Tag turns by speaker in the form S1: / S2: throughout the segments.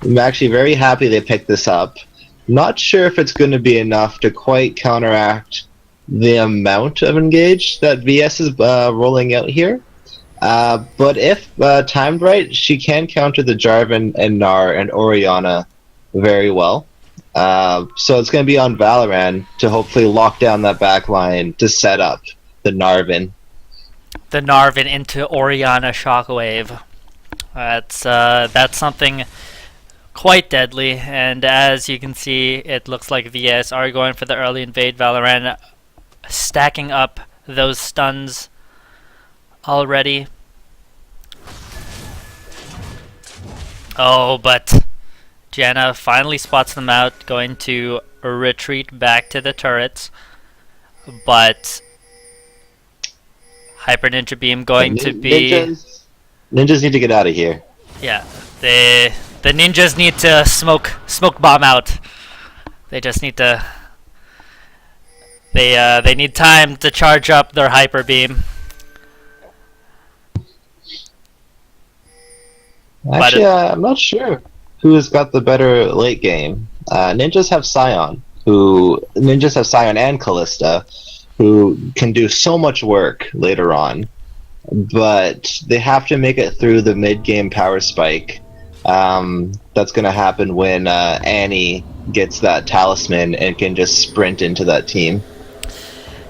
S1: I'm actually very happy they picked this up. Not sure if it's going to be enough to quite counteract the amount of engage that VS is rolling out here. But if timed right, she can counter the Jarvan and Gnar and Orianna very well. So it's going to be on Valorant to hopefully lock down that back line to set up the Narvin.
S2: The Narvin into Orianna Shockwave. That's something quite deadly, and as you can see, it looks like VS are going for the early invade. Valorant stacking up those stuns already. Oh, but Janna finally spots them out, going to retreat back to the turrets, but HyperNinjaBeam going to be...
S1: Ninjas need to get out of here.
S2: Yeah, the ninjas need to smoke bomb out. They just need to... They need time to charge up their hyper beam.
S1: Actually, I'm not sure who has got the better late game. Ninjas have Sion and Callista, who can do so much work later on, but they have to make it through the mid-game power spike. That's going to happen when Annie gets that talisman and can just sprint into that team.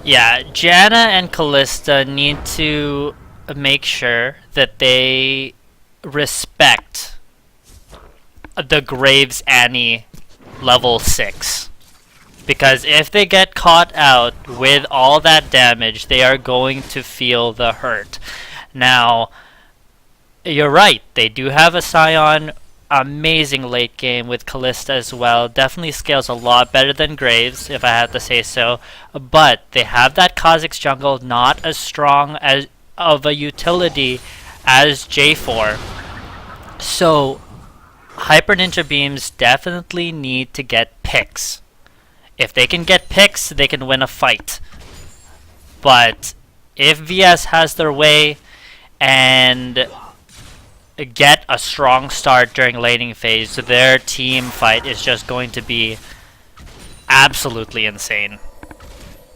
S2: Yeah, Janna and Callista need to make sure that they respect the Graves Annie level 6. Because if they get caught out with all that damage, they are going to feel the hurt. Now, you're right, they do have a Sion. Amazing late game with Callista as well. Definitely scales a lot better than Graves, if I had to say so. But they have that Kha'Zix jungle, not as strong as of a utility as J4. So, HyperNinjaBeams definitely need to get picks. If they can get picks, they can win a fight. But if VS has their way and get a strong start during laning phase, their team fight is just going to be absolutely insane.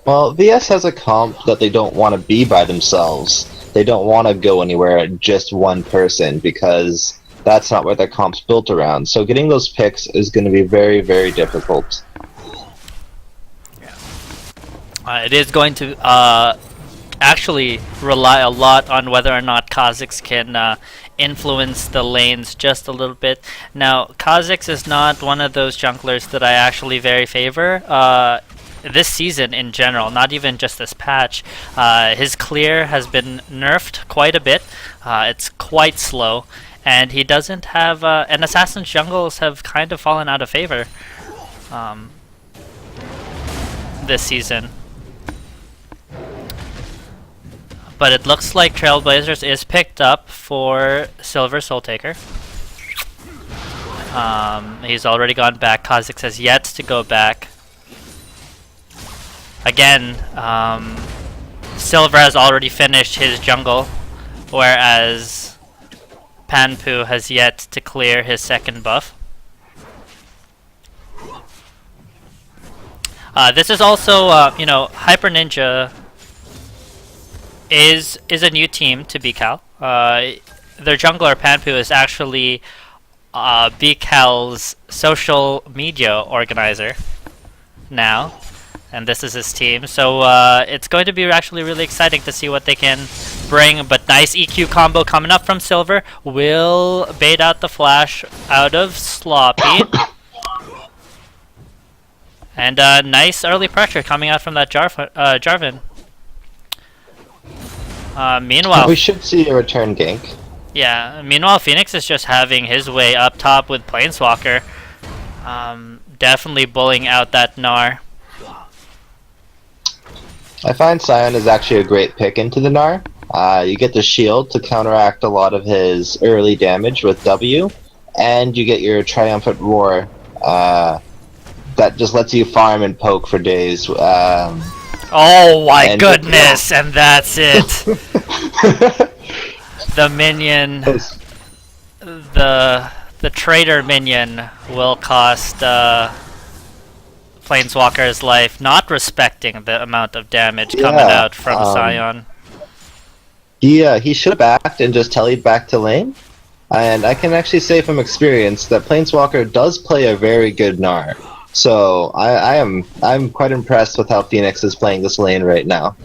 S1: Well, VS has a comp that they don't want to be by themselves. They don't want to go anywhere just one person, because that's not what their comp's built around. So getting those picks is going to be very, very difficult.
S2: It is going to actually rely a lot on whether or not Kha'Zix can influence the lanes just a little bit. Now, Kha'Zix is not one of those junglers that I actually very favor this season in general, not even just this patch. His clear has been nerfed quite a bit. It's quite slow, and he doesn't have... and Assassin's jungles have kind of fallen out of favor this season. But it looks like Trailblazers is picked up for Silver Soul Taker. He's already gone back. Kha'Zix has yet to go back. Again, Silver has already finished his jungle, whereas Panpu has yet to clear his second buff. This is also, you know, Hyper Ninja is a new team to BCal. Their jungler Panpu is actually BCal's social media organizer now, and this is his team. So it's going to be actually really exciting to see what they can bring. But nice EQ combo coming up from Silver. Will bait out the flash out of Sloppy. And nice early pressure coming out from that Jarvan. Meanwhile,
S1: we should see a return gank.
S2: Yeah, meanwhile Phoenix is just having his way up top with Planeswalker. Definitely bullying out that Gnar.
S1: I find Sion is actually a great pick into the Gnar. You get the shield to counteract a lot of his early damage with W, and you get your Triumphant Roar that just lets you farm and poke for days.
S2: Oh my goodness, and that's it. The minion, the The traitor minion will cost Planeswalker's life, not respecting the amount of damage coming
S1: Yeah,
S2: out from Scion.
S1: he should have backed and just tellied back to lane. And I can actually say from experience that Planeswalker does play a very good Gnar. So I'm quite impressed with how Phoenix is playing this lane right now.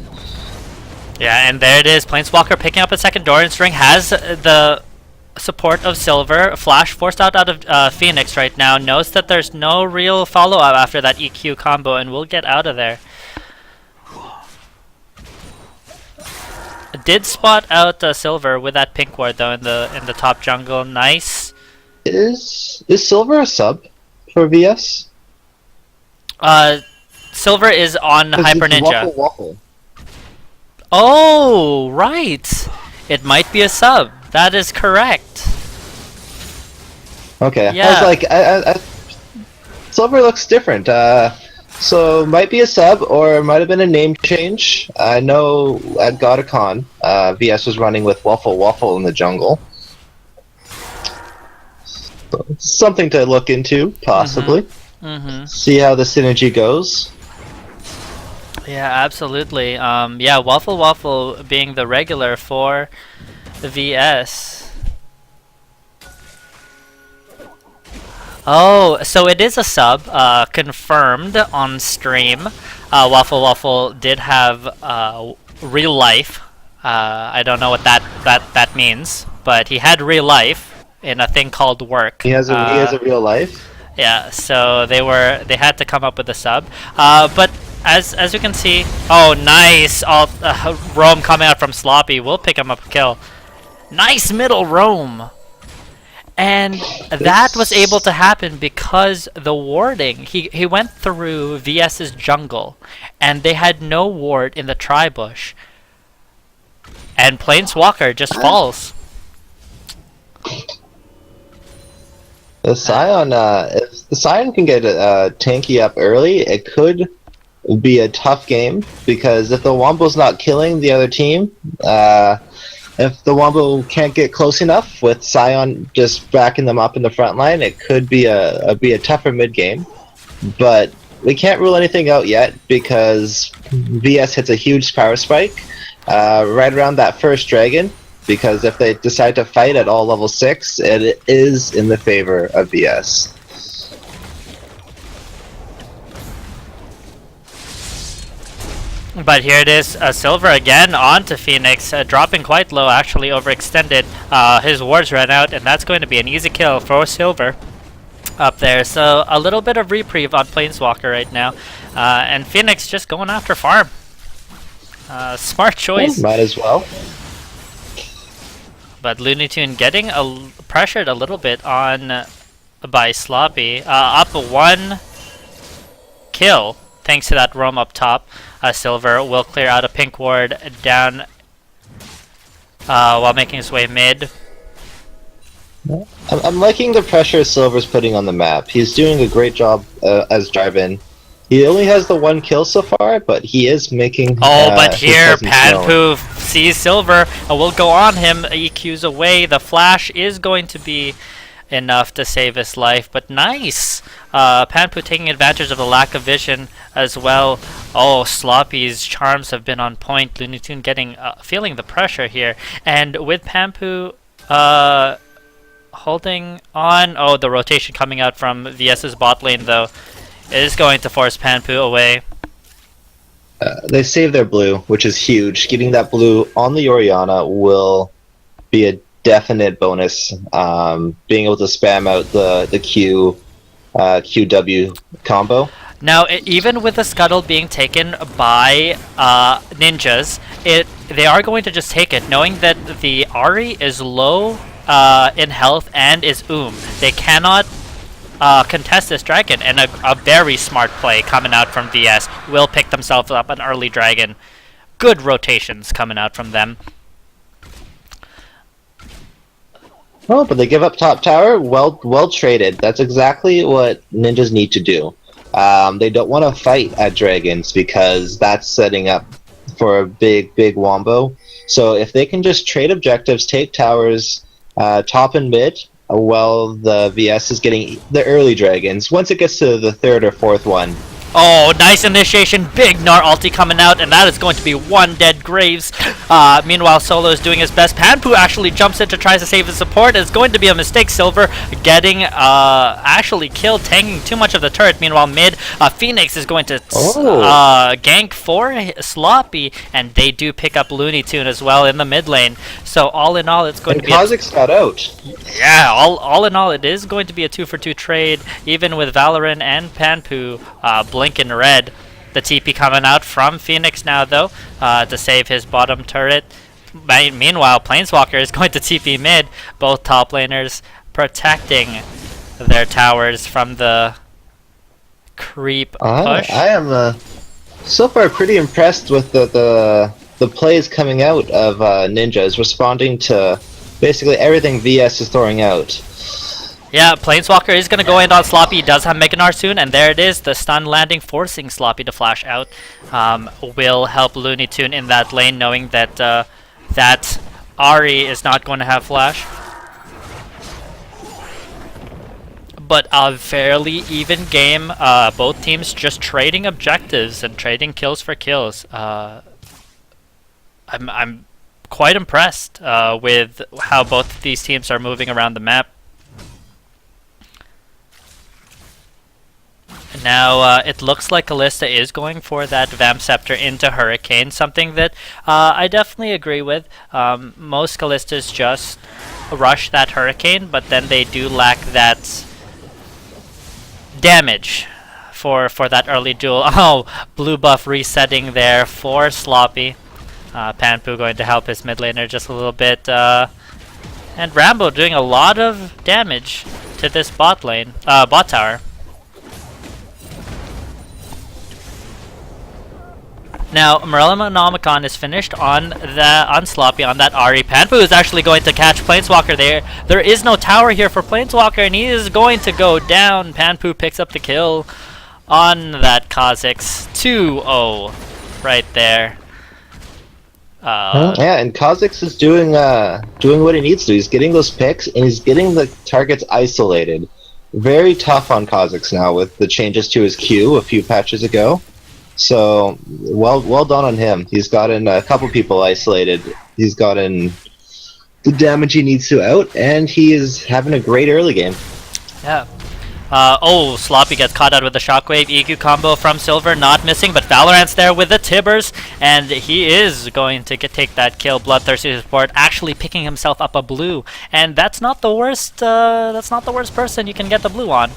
S2: Yeah, and there it is. Planeswalker picking up a second Doran String, has the support of Silver. Flash forced out of Phoenix right now. Knows that there's no real follow-up after that EQ combo, and will get out of there. Did spot out Silver with that pink ward though in the top jungle. Nice.
S1: Is Silver a sub for VS?
S2: Silver is on HyperNinja.
S1: Waffle Waffle.
S2: Oh, right. It might be a sub. That is correct.
S1: Okay.
S2: Yeah.
S1: I was like, Silver looks different. So might be a sub, or it might have been a name change. I know at God of Con, VS was running with Waffle Waffle in the jungle. So, something to look into, possibly. See how the synergy goes.
S2: Yeah, absolutely. Yeah, Waffle Waffle being the regular for the VS. Oh, so it is a sub, confirmed on stream. Waffle Waffle did have real life. I don't know what that means, but he had real life in a thing called work.
S1: He has a real life.
S2: Yeah, so they had to come up with a sub. But as you can see, oh nice, all roam coming out from Sloppy. We'll pick him up a kill. Nice middle roam. And that was able to happen because the warding, he went through VS's jungle, and they had no ward in the tri-bush. And Planeswalker just falls.
S1: The Scion, if the Scion can get tanky up early, it could be a tough game, because if the Wombo's not killing the other team, if the Wombo can't get close enough with Scion just backing them up in the front line, it could be a tougher mid game. But we can't rule anything out yet, because VS hits a huge power spike right around that first dragon. Because if they decide to fight at all level 6, it is in the favor of VS.
S2: But here it is, Silver again onto Phoenix, dropping quite low, actually overextended. His wards ran out, and that's going to be an easy kill for Silver up there. So a little bit of reprieve on Planeswalker right now. And Phoenix just going after farm. Smart choice.
S1: Might as well.
S2: But Looney Tune getting pressured a little bit on by Sloppy. Up 1 kill thanks to that roam up top. Silver will clear out a pink ward down while making his way mid.
S1: I'm liking the pressure Silver's putting on the map. He's doing a great job as drive-in. He only has the 1 kill so far, but he is making.
S2: But here Panpoof sees Silver and will go on him. EQ's away. The flash is going to be enough to save his life, but nice. Panpoof taking advantage of the lack of vision as well. Oh, Sloppy's charms have been on point. Looney Tune getting feeling the pressure here, and with Panpoof holding on. Oh, the rotation coming out from VS's bot lane though is going to force Panpoof away.
S1: They save their blue, which is huge. Getting that blue on the Orianna will be a definite bonus. Being able to spam out the Q, QW combo.
S2: Now, even with the scuttle being taken by ninjas, they are going to just take it, knowing that the Ahri is low in health and is They cannot contest this dragon, and a very smart play coming out from VS will pick themselves up an early dragon. Good rotations coming out from them.
S1: Oh, but they give up top tower. Well traded. That's exactly what ninjas need to do. They don't want to fight at dragons because that's setting up for a big wombo. So if they can just trade objectives, take towers, top and mid, while the VS is getting the early dragons. Once it gets to the third or fourth one,
S2: Oh, nice initiation. Big Gnar ulti coming out, and that is going to be one dead Graves. Meanwhile, Solo is doing his best. Panpu actually jumps in to try to save his support. It's going to be a mistake. Silver getting actually killed, tanking too much of the turret. Meanwhile, mid, Phoenix is going to gank for Sloppy, and they do pick up Looney Tune as well in the mid lane. So all in all, it's going to be...
S1: Kha'Zix got out.
S2: Yeah, all in all, it is going to be a 2-for-2 trade, even with Valorant and Panpu blinking red. The TP coming out from Phoenix now, though, to save his bottom turret. Meanwhile, Planeswalker is going to TP mid, both top laners protecting their towers from the creep push.
S1: I am so far pretty impressed with the plays coming out of Ninjas, responding to basically everything VS is throwing out.
S2: Yeah, Planeswalker is going to go in on Sloppy. He does have Mega Gnar soon, and there it is. The stun landing, forcing Sloppy to flash out. Will help Looney Tune in that lane, knowing that that Ahri is not going to have flash. But a fairly even game. Both teams just trading objectives and trading kills for kills. I'm quite impressed with how both of these teams are moving around the map. Now, it looks like Kalista is going for that Vamp Scepter into Hurricane, something that I definitely agree with. Most Kalistas just rush that Hurricane, but then they do lack that damage for that early duel. Oh, blue buff resetting there for Sloppy. Panpu going to help his mid laner just a little bit. And Rambo doing a lot of damage to this bot tower. Now, Morellonomicon is finished on Sloppy, on that Ahri. Panpu is actually going to catch Planeswalker there. There is no tower here for Planeswalker, and he is going to go down. Panpu picks up the kill on that Kha'Zix. 2-0 right there.
S1: Yeah, and Kha'Zix is doing what he needs to. He's getting those picks, and he's getting the targets isolated. Very tough on Kha'Zix now with the changes to his Q a few patches ago. So, well done on him. He's gotten a couple people isolated. He's gotten the damage he needs to out, and he is having a great early game.
S2: Yeah. Oh, Sloppy gets caught out with the Shockwave EQ combo from Silver, not missing, but Valorant's there with the Tibbers, and he is going to take that kill. Bloodthirsty support actually picking himself up a blue, and that's not the worst. That's not the worst person you can get the blue on,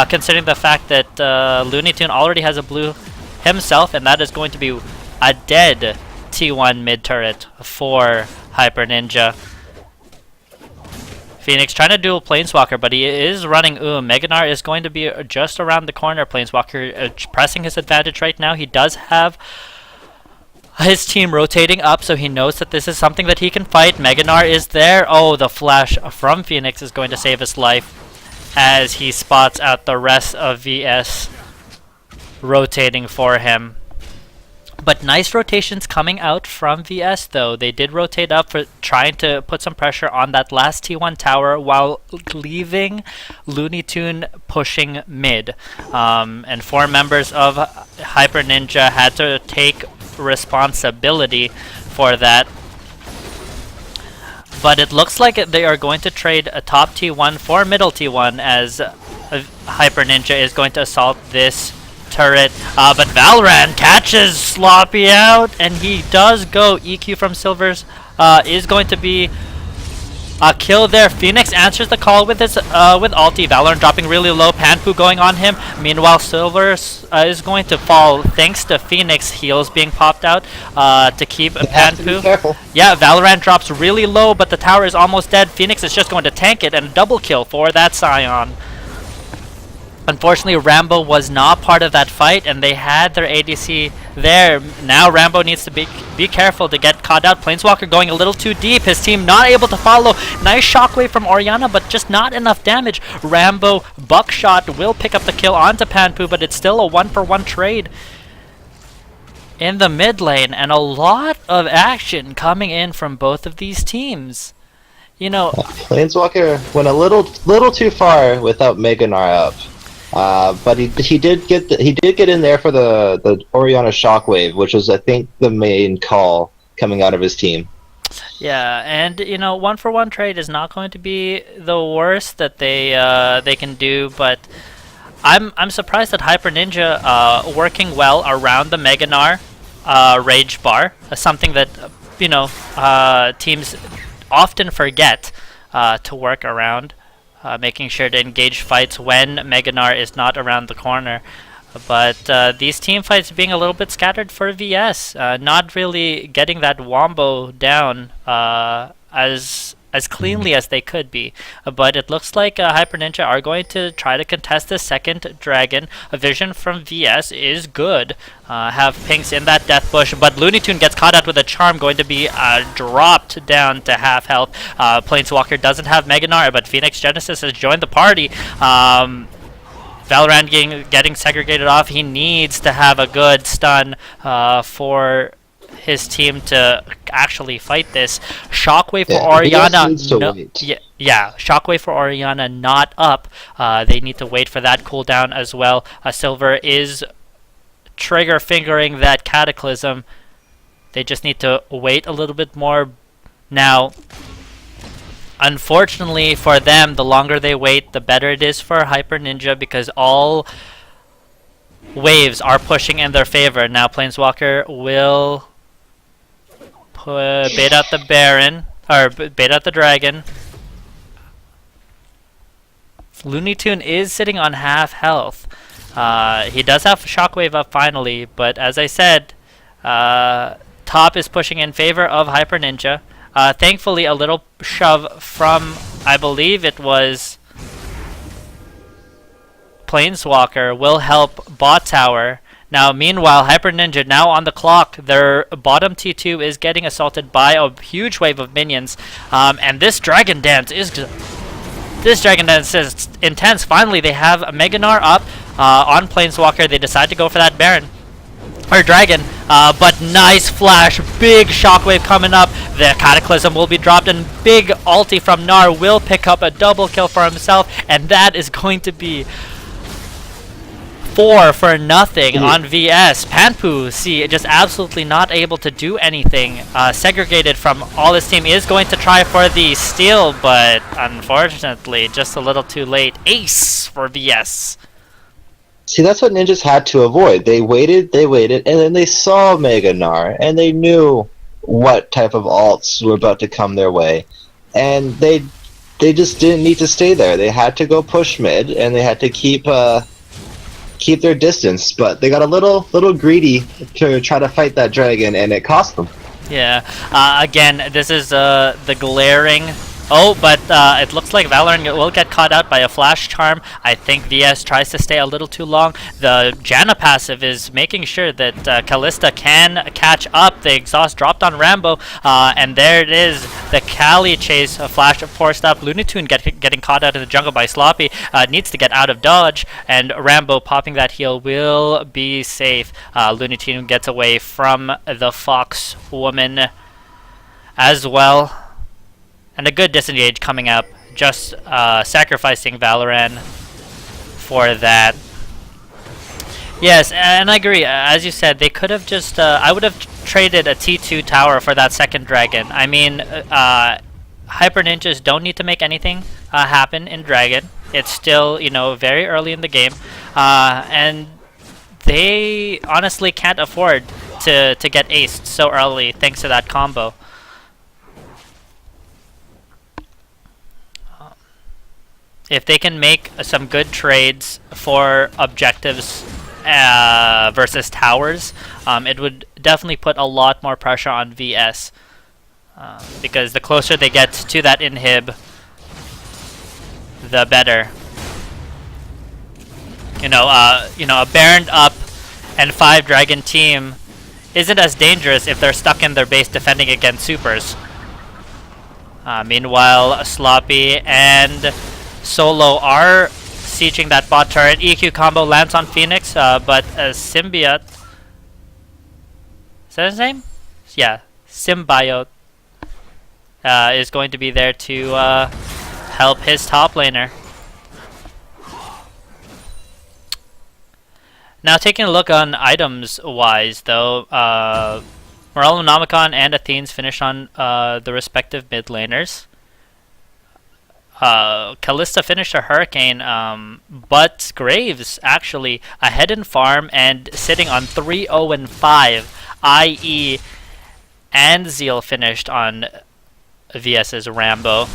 S2: considering the fact that Looney Tune already has a blue himself, and that is going to be a dead T1 mid turret for Hyper Ninja. Phoenix trying to duel Planeswalker, but he is running Mega Gnar is going to be just around the corner. Planeswalker pressing his advantage right now. He does have his team rotating up, so he knows that this is something that he can fight. Mega Gnar is there. Oh, the flash from Phoenix is going to save his life as he spots out the rest of VS rotating for him. But nice rotations coming out from VS, though. They did rotate up for trying to put some pressure on that last T1 tower while leaving Looney Tune pushing mid. And 4 members of Hyper Ninja had to take responsibility for that. But it looks like they are going to trade a top T1 for middle T1 as Hyper Ninja is going to assault this turret, but Valorant catches Sloppy out, and he does go. EQ from Silvers is going to be a kill there. Phoenix answers the call with his with ulti. Valorant dropping really low. Panpu going on him. Meanwhile, Silvers is going to fall thanks to Phoenix heals being popped out to keep Panpu. Yeah, Valorant drops really low, but the tower is almost dead. Phoenix is just going to tank it and double kill for that Scion. Unfortunately, Rambo was not part of that fight, and they had their ADC there. Now Rambo needs to be careful to get caught out. Planeswalker going a little too deep. His team not able to follow. Nice shockwave from Orianna, but just not enough damage. Rambo buckshot will pick up the kill onto Panpu, but it's still a 1-for-1 trade in the mid lane, and a lot of action coming in from both of these teams. You know,
S1: Planeswalker went a little too far without Meganar up. But he did get in there for the Oriana Shockwave, which was I think the main call coming out of his team.
S2: yeah, and you know, one for one trade is not going to be the worst that they can do, but I'm surprised that Hyper Ninja working well around the Meganar Rage Bar, something that teams often forget to work around, making sure to engage fights when Meganar is not around the corner. But these team fights being a little bit scattered for VS, not really getting that wombo down as cleanly as they could be. But it looks like Hyper Ninja are going to try to contest the second dragon. A vision from VS is good. Have Pinks in that death bush, but Looney Tune gets caught out with a charm, going to be dropped down to half health. Planeswalker doesn't have Meganar, but Phoenix Genesis has joined the party. Valorant getting segregated off. He needs to have a good stun for his team to actually fight this. Shockwave for Oriana. Shockwave for Oriana not up. They need to wait for that cooldown as well. Silver is trigger fingering that Cataclysm. They just need to wait a little bit more. Now, unfortunately for them, the longer they wait, the better it is for Hyper Ninja, because all waves are pushing in their favor. Now Planeswalker will bait out the Baron, or bait out the Dragon. Looney Tune is sitting on half health. He does have Shockwave up finally, but as I said, top is pushing in favor of Hyper Ninja. Thankfully, a little shove from, I believe it was Planeswalker, will help bot tower. Now, meanwhile, Hyper Ninja now on the clock. Their bottom T2 is getting assaulted by a huge wave of minions, and this Dragon Dance is intense. Finally, they have a Meganar up on Planeswalker. They decide to go for that Baron. Or Dragon, but nice flash, big Shockwave coming up. The Cataclysm will be dropped, and big ulti from Nar will pick up a double kill for himself, and that is going to be 4-0 on VS. Panpu, see, just absolutely not able to do anything. Segregated from all his team, is going to try for the steal, but unfortunately, just a little too late. Ace for VS.
S1: See, that's what Ninjas had to avoid. They waited, and then they saw Meganar, and they knew what type of alts were about to come their way. And they just didn't need to stay there. They had to go push mid, and they had to keep their distance. But they got a little greedy to try to fight that dragon, and it cost them.
S2: Yeah, again, this is the glaring... Oh, but it looks like Valorant will get caught out by a Flash Charm. I think VS tries to stay a little too long. The Janna passive is making sure that Callista can catch up. The exhaust dropped on Rambo, and there it is. The Kali chase, Flash forced up. Looney Tune getting caught out in the jungle by Sloppy. Needs to get out of dodge, and Rambo popping that heal will be safe. Looney Tune gets away from the Fox woman as well. And a good disengage coming up, just sacrificing Valorant for that. Yes, and I agree. As you said, they could have just... I would have traded a T2 tower for that second dragon. I mean, Hyper Ninjas don't need to make anything happen in Dragon. It's still, very early in the game. And they honestly can't afford to get aced so early thanks to that combo. If they can make some good trades for objectives versus towers, it would definitely put a lot more pressure on VS. Because the closer they get to that inhib, the better. A Baron up and 5 Dragon team isn't as dangerous if they're stuck in their base defending against supers. Meanwhile, Sloppy and Solo are sieging that bot turret. EQ combo lands on Phoenix, but Symbiote... Is that his name? Yeah, Symbiote. is going to be there to help his top laner. Now, taking a look on items-wise, though, Morellonomicon and Athene's finished on the respective mid laners. Callista finished her Hurricane, but Graves actually ahead in farm and sitting on 3-0-5, i.e. and Zeal finished on VS's Rambo.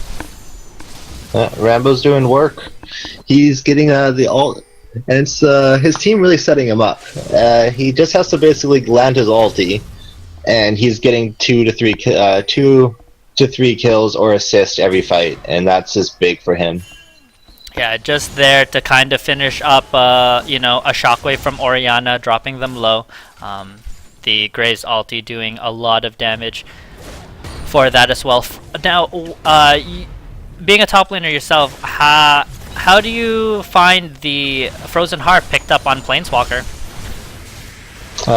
S1: Rambo's doing work. He's getting the ult, and it's his team really setting him up. He just has to basically land his ulti, and he's getting 2 to 3 kills or assists every fight, and that's just big for him.
S2: Yeah, just there to kind of finish up, you know, a shockwave from Orianna, dropping them low. The Graves ulti doing a lot of damage for that as well. Now, being a top laner yourself, how do you find the Frozen Heart picked up on Planeswalker?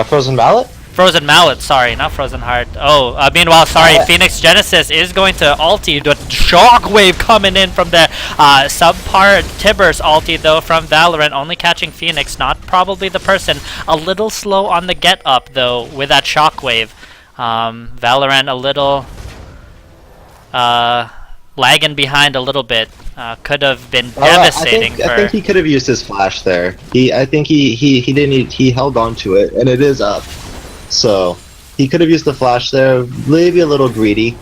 S1: Frozen Mallet?
S2: Frozen Mallet, sorry, not Frozen Heart. Oh, meanwhile, sorry, Phoenix Genesis is going to ulti. The shockwave coming in from the subpar Tibbers ulti, though, from Valorant, only catching Phoenix, not probably the person. A little slow on the get up, though, with that shockwave. Valorant a little lagging behind a little bit. Could have been devastating.
S1: I think he could have used his flash there. I think he didn't. He held on to it, and it is up. So he could have used the flash there, maybe a little greedy,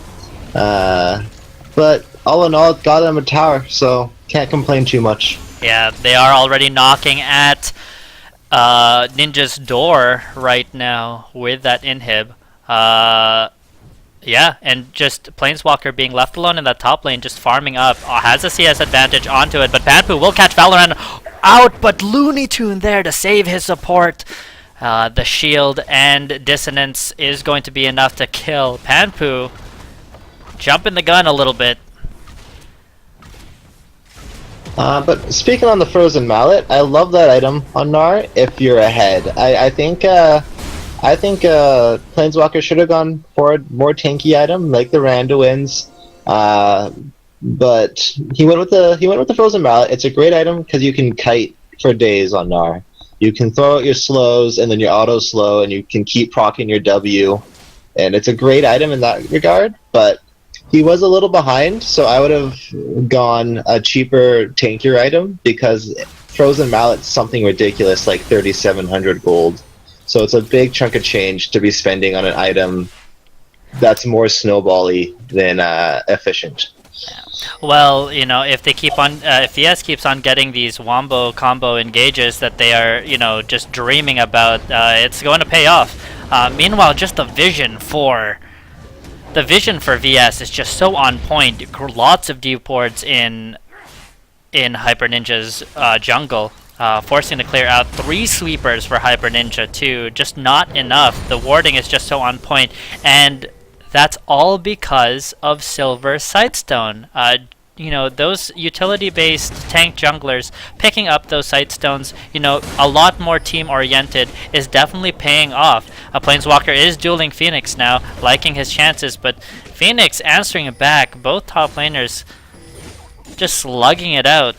S1: but all in all, got him a tower, so can't complain too much.
S2: Yeah, they are already knocking at Ninja's door right now with that inhib. Yeah, and just Planeswalker being left alone in that top lane, just farming up, has a CS advantage onto it, but Panpu will catch Valorant out, but Looney Tune there to save his support. The shield and dissonance is going to be enough to kill Panpu. Jumping the gun a little bit.
S1: But speaking on the Frozen Mallet, I love that item on Gnar if you're ahead. I think Planeswalker should have gone for a more tanky item like the Randuin's, but he went with the Frozen Mallet. It's a great item because you can kite for days on Gnar. You can throw out your slows and then your auto slow, and you can keep proccing your W, and it's a great item in that regard. But he was a little behind, so I would have gone a cheaper, tankier item because Frozen Mallet's something ridiculous like 3,700 gold. So it's a big chunk of change to be spending on an item that's more snowbally than efficient.
S2: Well, you know, if they keep on, if VS keeps on getting these wombo combo engages that they are, you know, just dreaming about, it's going to pay off. Meanwhile, just the vision for VS is just so on point. Lots of deep wards in HyperNinja's jungle, forcing to clear out 3 sweepers for HyperNinja too. Just not enough. The warding is just so on point, and that's all because of Silver's Sightstone. You know, those utility-based tank junglers picking up those Sightstones, you know, a lot more team-oriented is definitely paying off. Planeswalker is dueling Phoenix now, liking his chances, but Phoenix answering it back. Both top laners just slugging it out.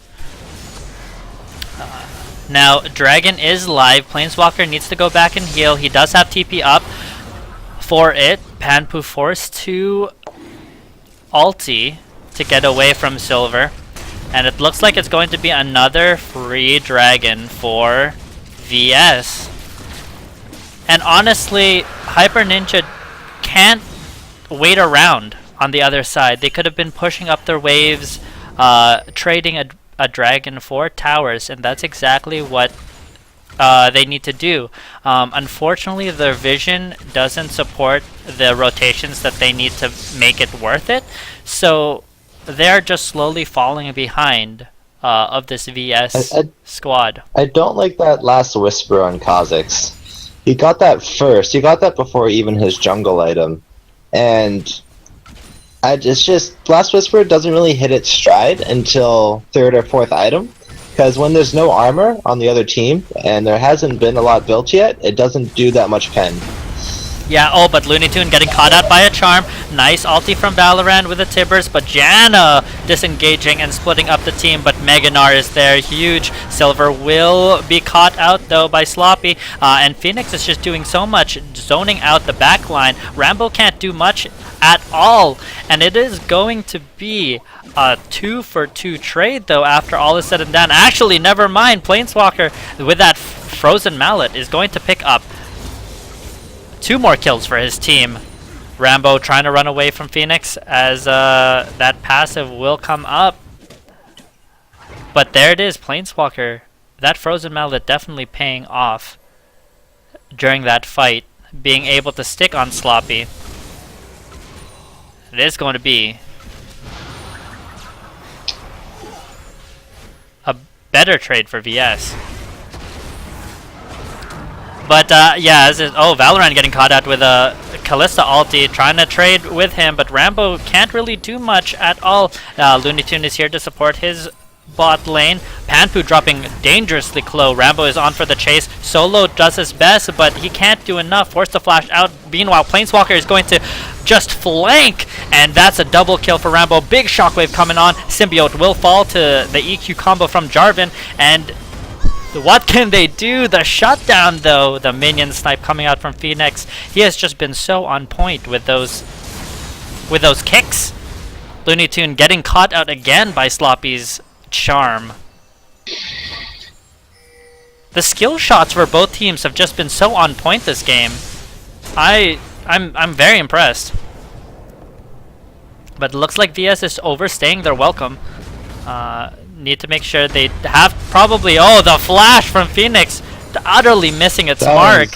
S2: Now, Dragon is live. Planeswalker needs to go back and heal. He does have TP up for it. Panpu forced to ulti to get away from Silver, and it looks like it's going to be another free dragon for VS. And honestly, HyperNinja can't wait around on the other side. They could have been pushing up their waves, trading a dragon for towers, and that's exactly what they need to do. Unfortunately, their vision doesn't support the rotations that they need to make it worth it, so they're just slowly falling behind of this VS squad.
S1: I don't like that last whisper on Kha'Zix. He got that first. He got that before even his jungle item, and it's just last whisper doesn't really hit its stride until 3rd or 4th item. Because when there's no armor on the other team, and there hasn't been a lot built yet, it doesn't do that much pen.
S2: Yeah, oh, but Looney Tune getting caught out by a charm. Nice ulti from Valorant with the Tibbers, but Janna disengaging and splitting up the team, but Meganar is there, huge. Silver will be caught out, though, by Sloppy, and Phoenix is just doing so much, zoning out the back line. Rambo can't do much at all, and it is going to be a 2-for-2 trade, though, after all is said and done. Actually, never mind, Planeswalker, with that Frozen Mallet, is going to pick up 2 more kills for his team. Rambo trying to run away from Phoenix as that passive will come up. But there it is, Planeswalker. That Frozen Mallet definitely paying off during that fight, being able to stick on Sloppy. It is going to be a better trade for VS. But yeah, Valorant getting caught out with a Kalista ulti, trying to trade with him, but Rambo can't really do much at all. Looney Tune is here to support his bot lane. Panpu dropping dangerously low. Rambo is on for the chase. Solo does his best, but he can't do enough. Forced to flash out. Meanwhile, Planeswalker is going to just flank, and that's a double kill for Rambo. Big shockwave coming on. Symbiote will fall to the EQ combo from Jarvan, and what can they do? The shutdown, though. The minion snipe coming out from Phoenix. He has just been so on point with those kicks. Looney Tune getting caught out again by Sloppy's charm. The skill shots for both teams have just been so on point this game. I'm very impressed. But it looks like VS is overstaying their welcome. Need to make sure they have probably... Oh, the flash from Phoenix, utterly missing its mark.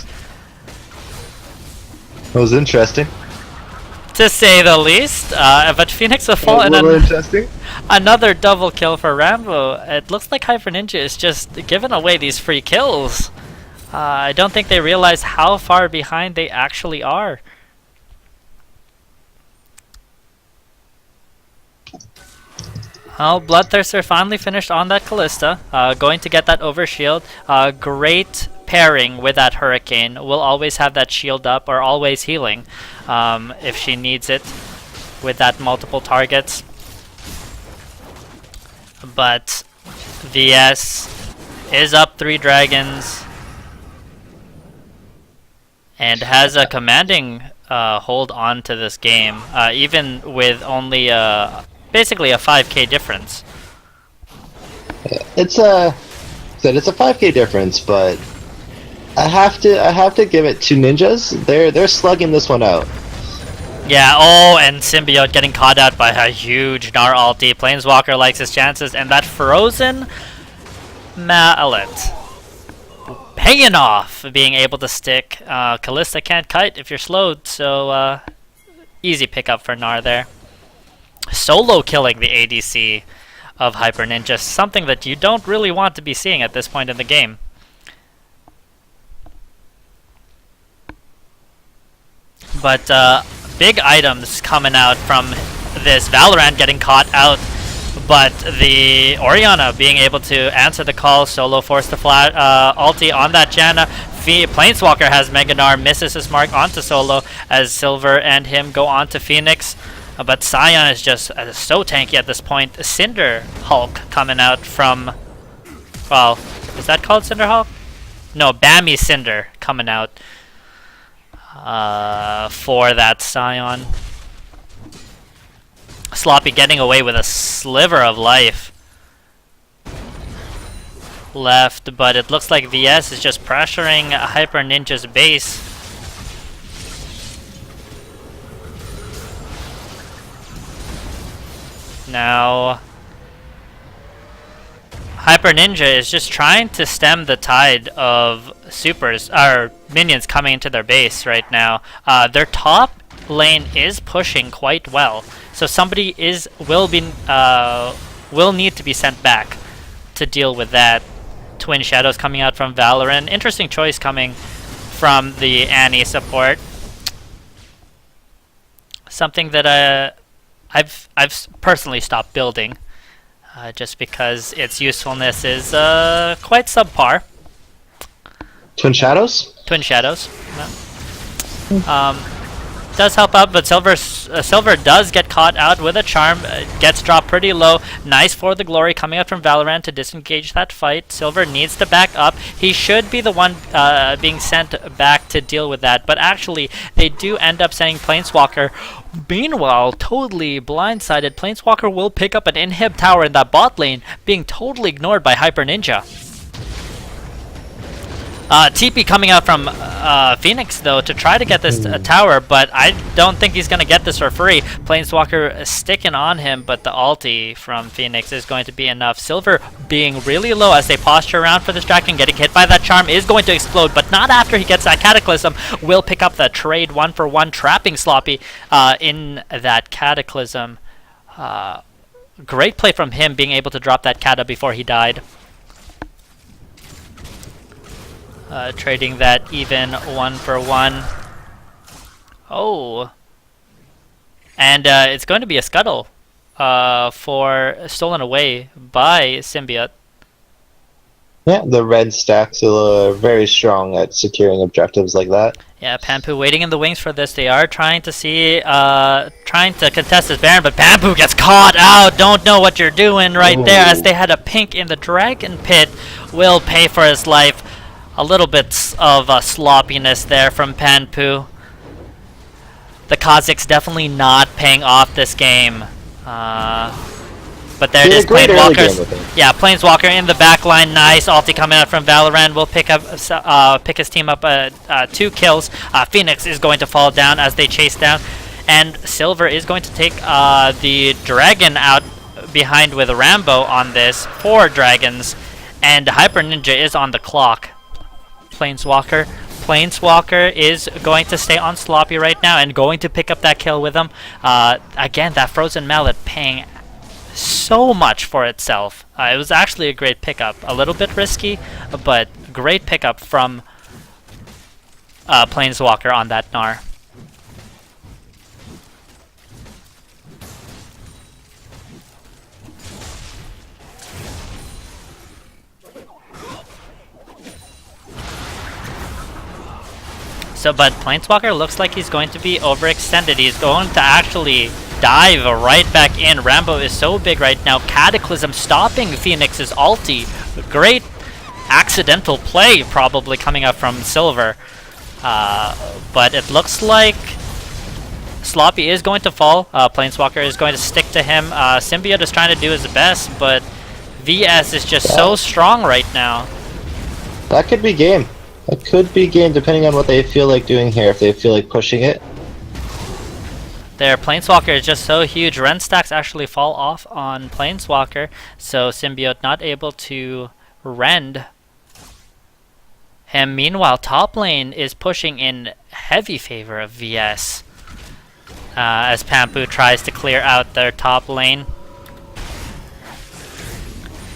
S1: That was interesting,
S2: to say the least. But Phoenix will fall in another double kill for Rambo. It looks like HyperNinja is just giving away these free kills. I don't think they realize how far behind they actually are. Oh, Bloodthirster finally finished on that Kalista. Going to get that overshield. Great pairing with that Hurricane. Will always have that shield up, or always healing if she needs it with that multiple targets. But VS is up 3 dragons and has a commanding hold on to this game, even with only basically a 5k difference.
S1: It's a 5k difference, but I have to give it to Ninjas. They're slugging this one out.
S2: Yeah, oh, and Symbiote getting caught out by a huge Gnar ulti. Planeswalker likes his chances, and that Frozen Mallet paying off, being able to stick. Kalista can't kite if you're slowed, so easy pickup for Gnar there. Solo killing the ADC of HyperNinja, something that you don't really want to be seeing at this point in the game. But big items coming out from this. Valorant getting caught out, but the Orianna being able to answer the call. Solo forced to flat ulti on that Janna. Planeswalker has Meganar, misses his mark onto Solo as Silver and him go on to Phoenix. But Sion is just so tanky at this point. Cinder Hulk coming out from... Well, is that called Cinder Hulk? No, Bammy Cinder coming out for that Sion. Sloppy getting away with a sliver of life left, but it looks like VS is just pressuring HyperNinja's base. Now, HyperNinja is just trying to stem the tide of supers or minions coming into their base right now. Their top lane is pushing quite well, so somebody will need to be sent back to deal with that. Twin Shadows coming out from Valorant. Interesting choice coming from the Annie support. Something that I've personally stopped building, just because its usefulness is quite subpar.
S1: Twin Shadows?
S2: Twin Shadows. Does help out, but Silver does get caught out with a charm, gets dropped pretty low. Nice for the glory coming out from Valorant to disengage that fight. Silver needs to back up. He should be the one being sent back to deal with that, but actually they do end up sending Planeswalker. Meanwhile, totally blindsided, Planeswalker will pick up an inhib tower in that bot lane, being totally ignored by HyperNinja. TP coming out from Phoenix, though, to try to get this tower, but I don't think he's going to get this for free. Planeswalker sticking on him, but the ulti from Phoenix is going to be enough. Silver being really low as they posture around for this dragon, getting hit by that charm, is going to explode, but not after he gets that Cataclysm. Will pick up the trade 1-for-1, trapping Sloppy in that Cataclysm. Great play from him, being able to drop that Cata before he died. Trading that even 1-for-1. Oh. And it's going to be a scuttle for stolen away by Symbiote.
S1: Yeah, the red stacks are very strong at securing objectives like that.
S2: Yeah, Pampu waiting in the wings for this. They are trying to see, trying to contest this Baron, but Pampu gets caught out. Don't know what you're doing right there, as they had a pink in the Dragon Pit. Will pay for his life. A little bit of sloppiness there from Pampu. The Kazakhs definitely not paying off this game. But there it is, Planeswalkers. Yeah, Planeswalker in the back line. Nice ulti coming out from Valorant. Will pick his team up 2 kills. Phoenix is going to fall down as they chase down. And Silver is going to take the Dragon out behind with Rambo on this. 4 dragons. And HyperNinja is on the clock. Planeswalker is going to stay on Sloppy right now and going to pick up that kill with him. Again, that Frozen Mallet paying so much for itself. It was actually a great pickup. A little bit risky, but great pickup from Planeswalker on that Gnar. But Planeswalker looks like he's going to be overextended. He's going to actually dive right back in. Rambo is so big right now. Cataclysm stopping Phoenix's ulti. Great accidental play probably coming up from Silver. But it looks like Sloppy is going to fall. Planeswalker is going to stick to him. Symbiote is trying to do his best, but VS is just so strong right now.
S1: That could be game. It could be game depending on what they feel like doing here, if they feel like pushing it.
S2: Their Planeswalker is just so huge. Rend stacks actually fall off on Planeswalker, so Symbiote not able to rend him. Meanwhile, top lane is pushing in heavy favor of VS as Pampu tries to clear out their top lane.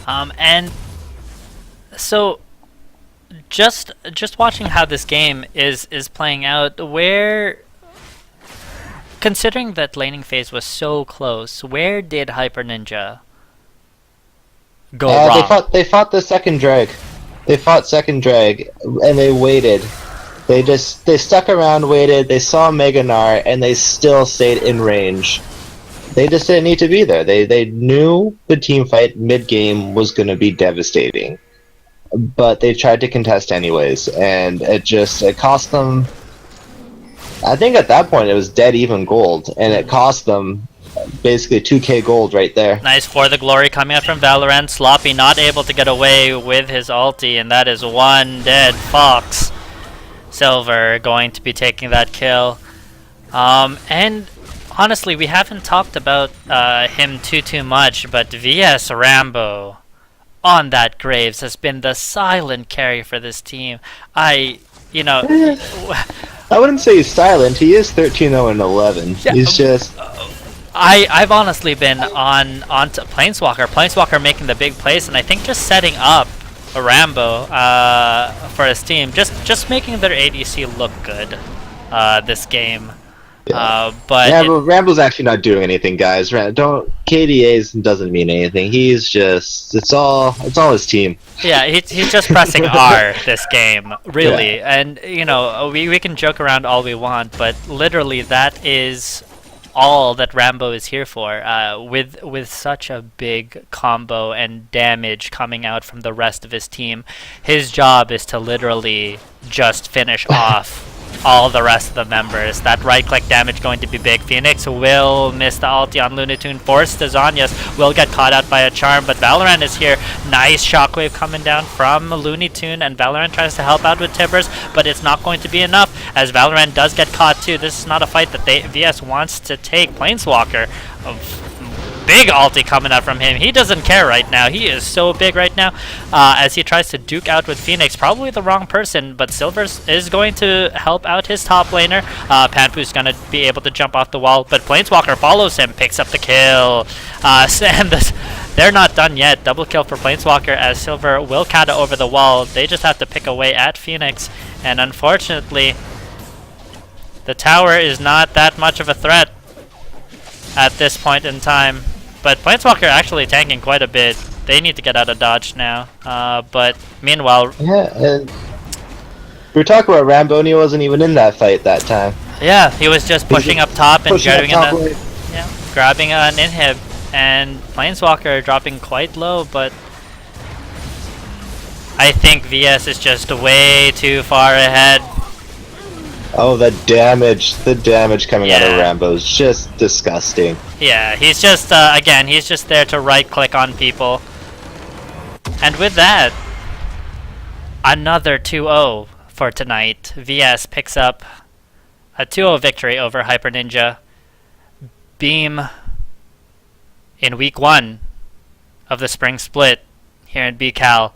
S2: And so just watching how this game is playing out, where, considering that laning phase was so close, where did HyperNinja go wrong?
S1: They fought the second drag. They fought second drag and they waited. They stuck around, waited. They saw Mega Gnar and they still stayed in range. They just didn't need to be there. They knew the team fight mid game was going to be devastating. But they tried to contest anyways, and it cost them. I think at that point it was dead even gold, and it cost them basically 2k gold right there.
S2: Nice for the glory coming out from Valorant. Sloppy not able to get away with his ulti, and that is one dead fox. Silver going to be taking that kill. And honestly, we haven't talked about him too much, but VS Rambo on that Graves has been the silent carry for this team. I
S1: wouldn't say he's silent. He is 13-0-11. Yeah, he's just.
S2: I've honestly been on to Planeswalker. Planeswalker making the big plays, and I think just setting up a Rambo for his team, just making their ADC look good this game. But
S1: Ramble's actually not doing anything, guys. Don't KDA's doesn't mean anything. He's just it's all his team.
S2: yeah, he's just pressing R this game, really. Yeah. And you know, we can joke around all we want, but literally that is all that Rambo is here for. With such a big combo and damage coming out from the rest of his team, his job is to literally just finish off all the rest of the members. That right click damage going to be big. Phoenix will miss the ulti on Lunatune. Forced to Zanyas will get caught out by a charm, but Valorant is here. Nice shockwave coming down from Lunatune, and Valorant tries to help out with Tibbers, but it's not going to be enough as Valorant does get caught too. This is not a fight that VS wants to take. Planeswalker, big ulti coming out from him. He doesn't care right now. He is so big right now as he tries to duke out with Phoenix. Probably the wrong person, but Silvers is going to help out his top laner. Panfu's going to be able to jump off the wall, but Planeswalker follows him, picks up the kill. They're not done yet. Double kill for Planeswalker as Silver will kata over the wall. They just have to pick away at Phoenix, and unfortunately, the tower is not that much of a threat at this point in time. But Planeswalker actually tanking quite a bit. They need to get out of dodge now. But meanwhile...
S1: Yeah, and we were talking about Rambo, and he wasn't even in that fight that time.
S2: Yeah, he was just pushing up top and grabbing an inhib. And Planeswalker dropping quite low, but I think VS is just way too far ahead.
S1: Oh, the damage coming out of Rambo is just disgusting.
S2: Yeah, he's just, again, he's just there to right-click on people. And with that, another 2-0 for tonight. VS picks up a 2-0 victory over HyperNinja. Beam in week 1 of the spring split here in BCal.